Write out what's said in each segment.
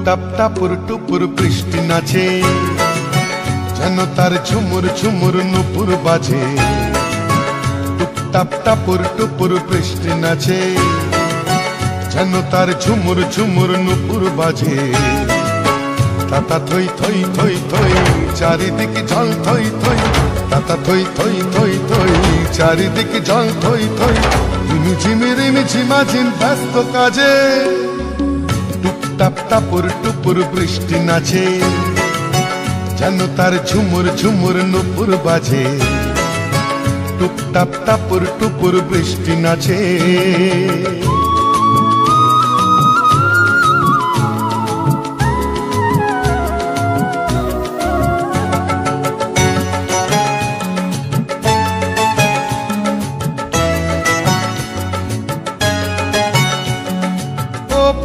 টাপ টাপুর টুপুর বৃষ্টি নাচে, যেন তার ঝুমুর ঝুমুর নুপুর বাজে। টুপ টাপ টাপুর টুপুর বৃষ্টি নাচে, যেন তার ঝুমুর ঝুমুর নুপুর বাজে। তাতা থই থই থই থই চারিদিকে জল থই থই, তাতা থই থই থই থই চারিদিকে জল থই থই। রিমি ঝিমি রিমি ঝিমাঝিম ব্যস্ত কাজে, টুপ টাপ টাপুর টুপুর বৃষ্টি নাচে, যেন তার ঝুমুর ঝুমুর নুপুর বাজে। টুপ টাপ টাপুর টুপুর বৃষ্টি নাচে।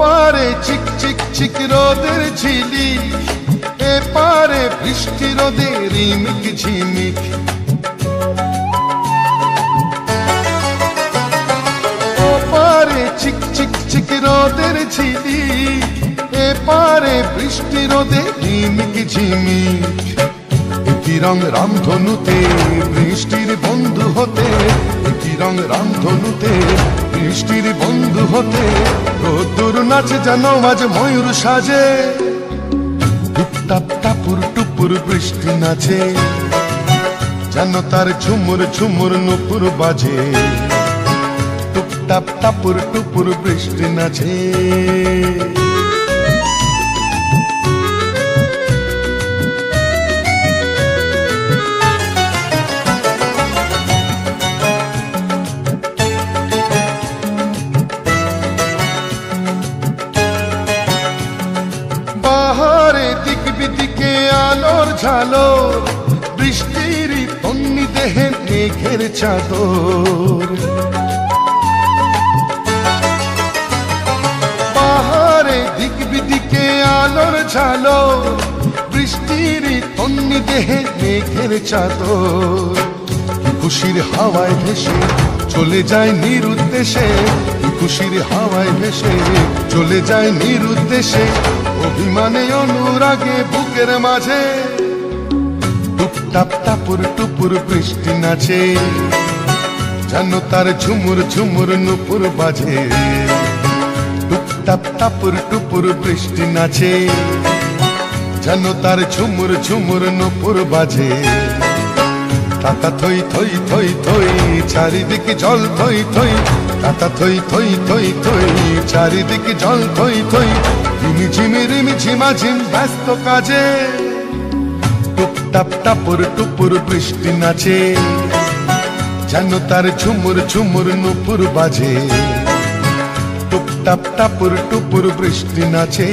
পারে চিক চিক চিক রোদের ঝিলি, এ পারে বৃষ্টি রোদের রিমিক ঝিমিক। ও পারে চিক চিক চিক রোদের ঝিলি, এ পারে বৃষ্টি রোদের রিমিক ঝিমিক। একই রং রামধনুতে বৃষ্টির বন্ধু হতে, একই রং রামধনুতে বৃষ্টির বন্ধু হতে। রোদ্দুর নাচে যেন আজ ময়ূর সাজে, টুপ টাপ টাপুর টুপুর বৃষ্টি নাচে, যেন তার ঝুমুর ঝুমুর নুপুর বাজে। টুপ টাপ টাপুর টুপুর বৃষ্টি নাচে। বাহারে দিক বিদিকে আলোর ঝালো, বৃষ্টির তন্নি দেহে মেঘের চাদর। বাহারে দিক বিদিকে আলোর ঝালো, বৃষ্টির তন্নি দেহে মেঘের চাদর। খুশির হাওয়ায় ভেসে চলে যায় নিরুদ্দেশে, খুশির হাওয়ায় ভেসে চলে যায় নিরুদ্দেশে। অভিমানে অনুরাগে বুকের মাঝে, টুপ টাপ টাপুর টুপুর বৃষ্টি নাচে, যেন তার ঝুমুর ঝুমুর নুপুর বাজে। টুপ টাপ টাপুর টুপুর বৃষ্টি নাচে, যেন তার ঝুমুর ঝুমুর নুপুর বাজে। তাতা থই থই থই থই চারিদিকে জল থই থই, তাতা থই থই থই থই চারিদিকে জল থই থই। রিমি ঝিমি রিমি ঝিমাঝিম ব্যস্ত কাজে, টুপ টাপ টাপুর টুপুর বৃষ্টি নাচে, যেন তার ঝুমুর ঝুমুর নুপুর বাজে। টুপ টাপ টাপুর টুপুর বৃষ্টি নাচে।